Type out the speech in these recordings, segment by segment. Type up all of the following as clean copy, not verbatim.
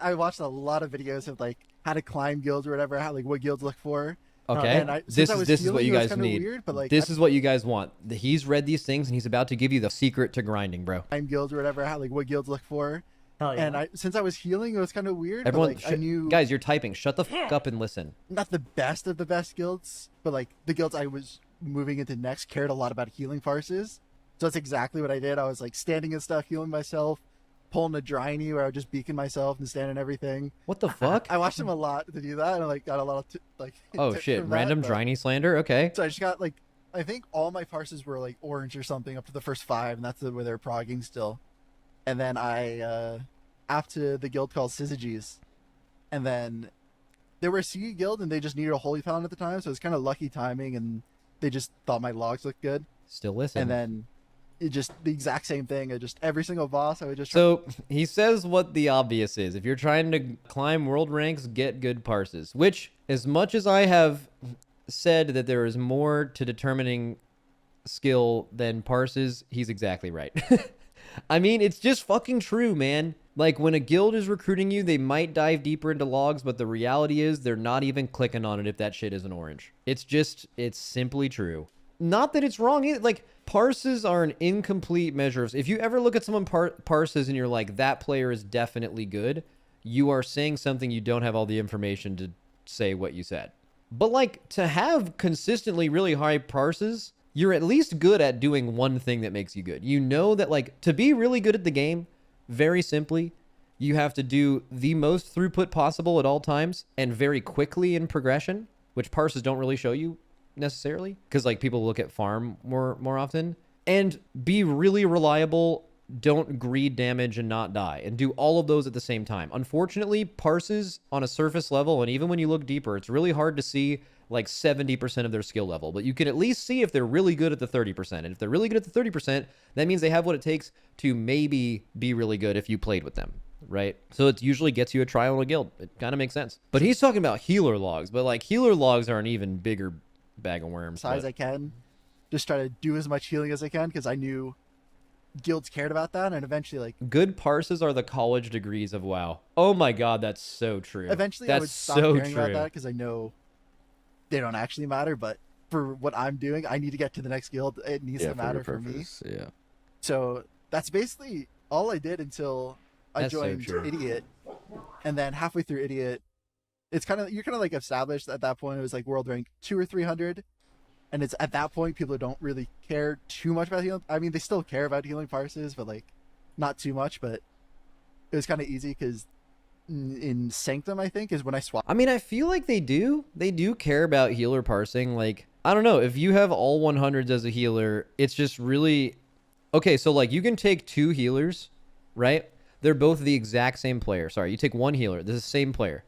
I watched a lot of videos of like how to climb guilds or whatever, how like what guilds look for. Okay, And this is what you guys need. Weird, but like this is what you guys want. He's read these things and he's about to give you the secret to grinding, bro. Climb guilds or whatever, how like what guilds look for. Hell yeah. And since I was healing, it was kind of weird. Everyone, but, like, I knew guys, you're typing. Shut the fuck up and listen. not the best of the best guilds, but like the guilds I was moving into next cared a lot about healing parses. So that's exactly what I did. I was like standing and stuff, healing myself, pulling a dryny where I would just beacon myself and stand and everything. What the fuck? I watched him a lot to do that, and I like got a lot of oh tips shit, from random that, but... Dryny slander. Okay. So I just got like, I think all my parses were like orange or something up to the first 5, and that's where they're progging still. And then I after the guild called Syzygies, and then they were a sea guild and they just needed a holy paladin at the time, so it was kind of lucky timing, and they just thought my logs looked good. Still listen. And then it just the exact same thing. I just every single boss I would just so he says what the obvious is. If you're trying to climb world ranks, get good parses. Which, as much as I have said that there is more to determining skill than parses, he's exactly right. I mean, it's just fucking true, man. Like, when a guild is recruiting you, they might dive deeper into logs, but the reality is they're not even clicking on it if that shit isn't orange. It's simply true. Not that it's wrong either. Like, parses are an incomplete measure of... If you ever look at someone parses and you're like, that player is definitely good, you are saying something you don't have all the information to say what you said. But, like, to have consistently really high parses, you're at least good at doing one thing that makes you good. You know that, like, to be really good at the game, very simply, you have to do the most throughput possible at all times and very quickly in progression, which parses don't really show you necessarily, because like people look at farm more often, and be really reliable, don't greed damage and not die, and do all of those at the same time. Unfortunately, parses on a surface level, and even when you look deeper, it's really hard to see like 70% of their skill level, but you can at least see if they're really good at the 30%. And if they're really good at the 30%, that means they have what it takes to maybe be really good if you played with them, right? So it usually gets you a trial in a guild. It kind of makes sense. But he's talking about healer logs, but like healer logs are an even bigger bag of worms. Size I can. Just try to do as much healing as I can, because I knew guilds cared about that, and eventually like... Good parses are the college degrees of WoW. Oh my god, that's so true. Eventually that's I would stop so caring true. about that, because I know they don't actually matter, but for what I'm doing, I need to get to the next guild. It needs to matter for me. Yeah. So that's basically all I did until I joined Idiot. And then halfway through Idiot, it's you're kind of like established at that point. It was like world rank 200 or 300. And it's at that point, people don't really care too much about healing. I mean, they still care about healing parses, but like not too much. But it was kind of easy because in Sanctum, I think, is when I swapped. I mean, I feel like they do care about healer parsing. Like, I don't know, if you have all 100s as a healer, it's just really okay. So like you can take 2 healers, right? They're both the exact same player. Sorry, you take 1 healer, this is the same player,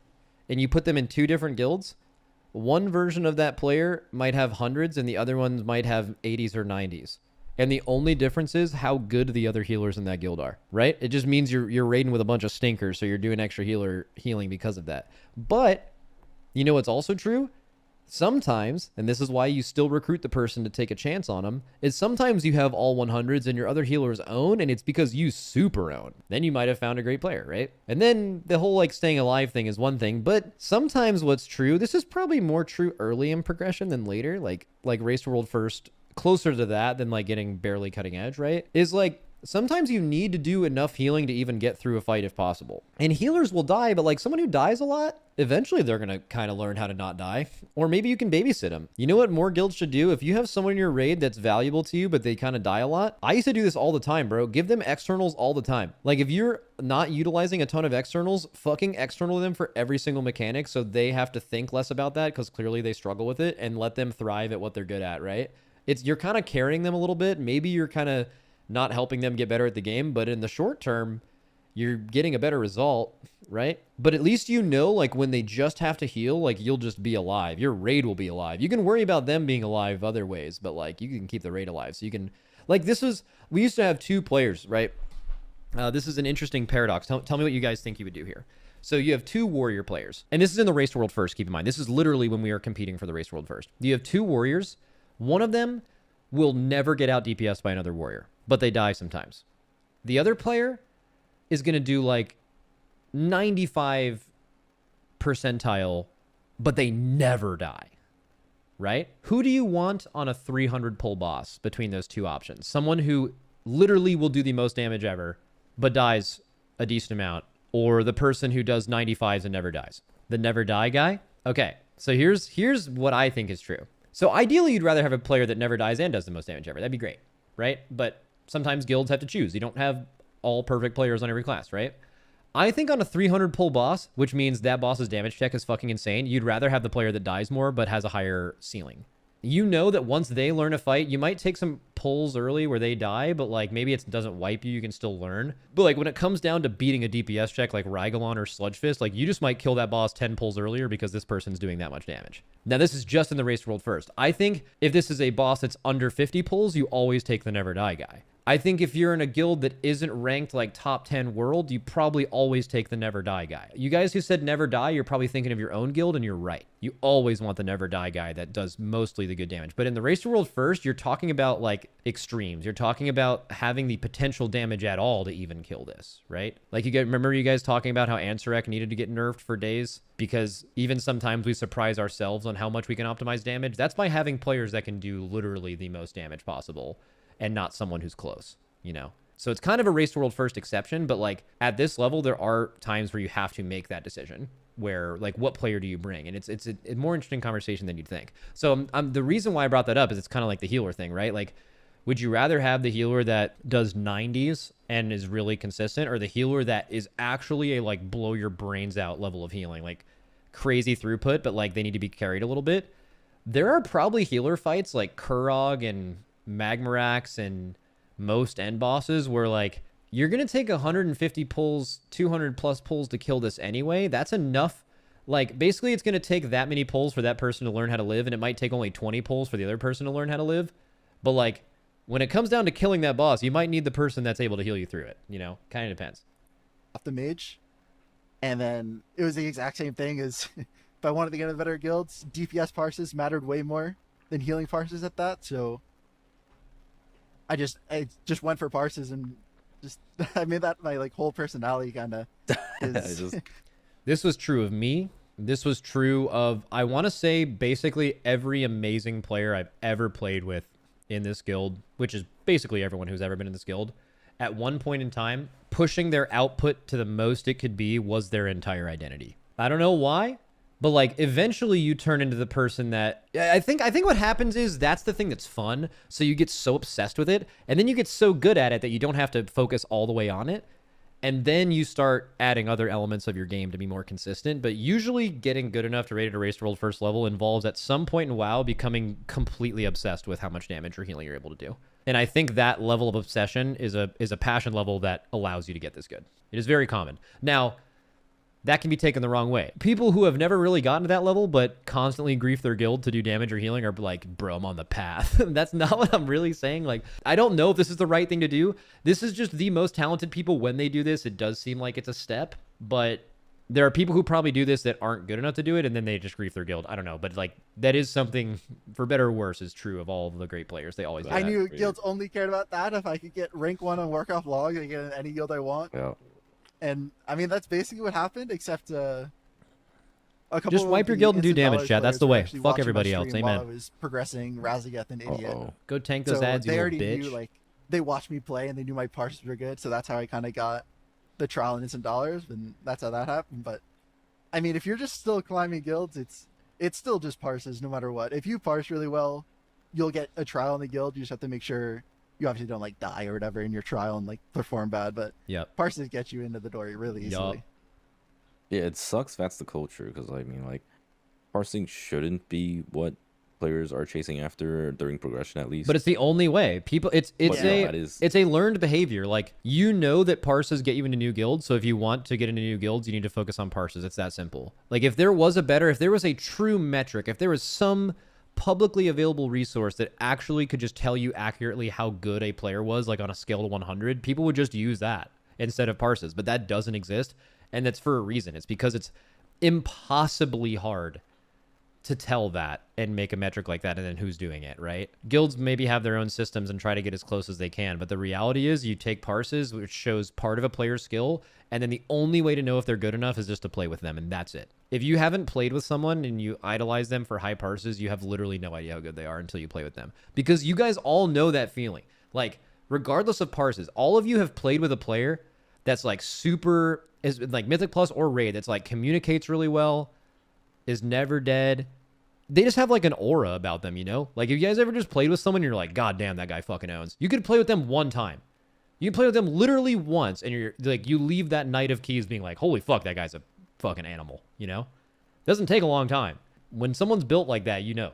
and you put them in 2 different guilds. One version of that player might have 100s and the other ones might have 80s or 90s. And the only difference is how good the other healers in that guild are, right? It just means you're raiding with a bunch of stinkers, so you're doing extra healing because of that. But you know what's also true? Sometimes, and this is why you still recruit the person to take a chance on them, is sometimes you have all 100s and your other healers own, and it's because you super own. Then you might have found a great player, right? And then the whole like staying alive thing is one thing, but sometimes what's true, this is probably more true early in progression than later, like Race to World First, closer to that than like getting barely cutting edge, right? Is like sometimes you need to do enough healing to even get through a fight if possible. And healers will die, but like someone who dies a lot, eventually they're going to kind of learn how to not die. Or maybe you can babysit them. You know what more guilds should do? If you have someone in your raid that's valuable to you, but they kind of die a lot. I used to do this all the time, bro. Give them externals all the time. Like if you're not utilizing a ton of externals, fucking external them for every single mechanic so they have to think less about that because clearly they struggle with it, and let them thrive at what they're good at, right? You're kind of carrying them a little bit. Maybe you're kind of not helping them get better at the game, but in the short term, you're getting a better result, right? But at least you know, like when they just have to heal, like you'll just be alive. Your raid will be alive. You can worry about them being alive other ways, but like you can keep the raid alive. So you can, like we used to have 2 players, right? This is an interesting paradox. Tell me what you guys think you would do here. So you have 2 warrior players, and this is in the Race World First, keep in mind. This is literally when we are competing for the Race World First. You have 2 warriors. One of them will never get out DPS by another warrior, but they die sometimes. The other player is going to do like 95 percentile, but they never die, right? Who do you want on a 300 pull boss between those two options? Someone who literally will do the most damage ever, but dies a decent amount, or the person who does 95s and never dies? The never die guy? Okay, so here's what I think is true. So ideally, you'd rather have a player that never dies and does the most damage ever. That'd be great, right? But sometimes guilds have to choose. You don't have all perfect players on every class, right? I think on a 300 pull boss, which means that boss's damage check is fucking insane, you'd rather have the player that dies more but has a higher ceiling. You know that once they learn a fight, you might take some pulls early where they die, but like maybe it doesn't wipe you, you can still learn. But like when it comes down to beating a DPS check like Rygalon or Sludgefist, like you just might kill that boss 10 pulls earlier because this person's doing that much damage. Now this is just in the race world first. I think if this is a boss that's under 50 pulls, you always take the never die guy. I think if you're in a guild that isn't ranked like top 10 world, you probably always take the never die guy. You guys who said never die, you're probably thinking of your own guild, and you're right. You always want the never die guy that does mostly the good damage. But in the race world first, you're talking about like extremes. You're talking about having the potential damage at all to even kill this, right? Like remember you guys talking about how Ansurek needed to get nerfed for days? Because even sometimes we surprise ourselves on how much we can optimize damage. That's by having players that can do literally the most damage possible, and not someone who's close, you know? So it's kind of a race world first exception, but like at this level, there are times where you have to make that decision where like, what player do you bring? And it's a more interesting conversation than you'd think. So the reason why I brought that up is it's kind of like the healer thing, right? Like, would you rather have the healer that does 90s and is really consistent, or the healer that is actually a like blow your brains out level of healing, like crazy throughput, but like they need to be carried a little bit? There are probably healer fights like Kurog and Magmarax and most end bosses where like you're gonna take 150 pulls, 200 plus pulls to kill this anyway. That's enough. Like basically it's gonna take that many pulls for that person to learn how to live, and it might take only 20 pulls for the other person to learn how to live. But like when it comes down to killing that boss, you might need the person that's able to heal you through it, you know? Kind of depends. Off the mage, and then it was the exact same thing as if I wanted to get into better guilds, DPS parses mattered way more than healing parses at that. So I just went for parses, and just I made that my like whole personality kind of. This was true of me. This was true of, I want to say, basically every amazing player I've ever played with in this guild, which is basically everyone who's ever been in this guild. At one point in time, pushing their output to the most it could be was their entire identity. I don't know why, but like eventually you turn into the person that I think what happens is that's the thing that's fun. So you get so obsessed with it, and then you get so good at it that you don't have to focus all the way on it. And then you start adding other elements of your game to be more consistent. But usually getting good enough to rate at a race world first level involves at some point in WoW becoming completely obsessed with how much damage or healing you're able to do. And I think that level of obsession is a passion level that allows you to get this good. It is very common. Now, that can be taken the wrong way. People who have never really gotten to that level but constantly grief their guild to do damage or healing are like, bro, I'm on the path. That's not what I'm really saying. Like, I don't know if this is the right thing to do. This is just the most talented people. When they do this, it does seem like it's a step, but there are people who probably do this that aren't good enough to do it, and then they just grief their guild. I don't know, but like that is something, for better or worse, is true of all of the great players. They always do I that. knew guilds only cared about that. If I could get rank 1 on Warcraft log, I could get in any guild I want. Yeah. And I mean, that's basically what happened, except a couple. Just wipe your guild and do damage, chat. That's the way. Fuck everybody else. Amen. I was progressing Razageth and Idiot. Go tank those so ads, you they little already bitch. knew, like, they watched me play and they knew my parses were good, so that's how I kind of got the trial and instant dollars, and that's how that happened. But I mean, if you're just still climbing guilds, it's still just parses no matter what. If you parse really well, you'll get a trial in the guild. You just have to make sure you obviously don't like die or whatever in your trial and like perform bad, but parses get you into the door really easily. Yeah, it sucks that's the culture, because I mean, like, parsing shouldn't be what players are chasing after during progression, at least. But it's the only way. People, it's a learned behavior. Like, you know that parses get you into new guilds, so if you want to get into new guilds, you need to focus on parses. It's that simple. Like, if there was a true metric, if there was some publicly available resource that actually could just tell you accurately how good a player was, like on a scale to 100, people would just use that instead of parses. But that doesn't exist, and that's for a reason. It's because it's impossibly hard to tell that and make a metric like that, and then who's doing it, right? Guilds maybe have their own systems and try to get as close as they can, but the reality is you take parses, which shows part of a player's skill, and then the only way to know if they're good enough is just to play with them, and that's it. If you haven't played with someone and you idolize them for high parses, you have literally no idea how good they are until you play with them. Because you guys all know that feeling. Like, regardless of parses, all of you have played with a player that's like super, is like Mythic Plus or Raid, that's like communicates really well, is never dead. They just have like an aura about them, you know? Like, if you guys ever just played with someone and you're like, God damn, that guy fucking owns. You could play with them one time. You can play with them literally once, and you're like, you leave that Knight of Keys being like, holy fuck, that guy's a fucking animal, you know? Doesn't take a long time. When someone's built like that, you know.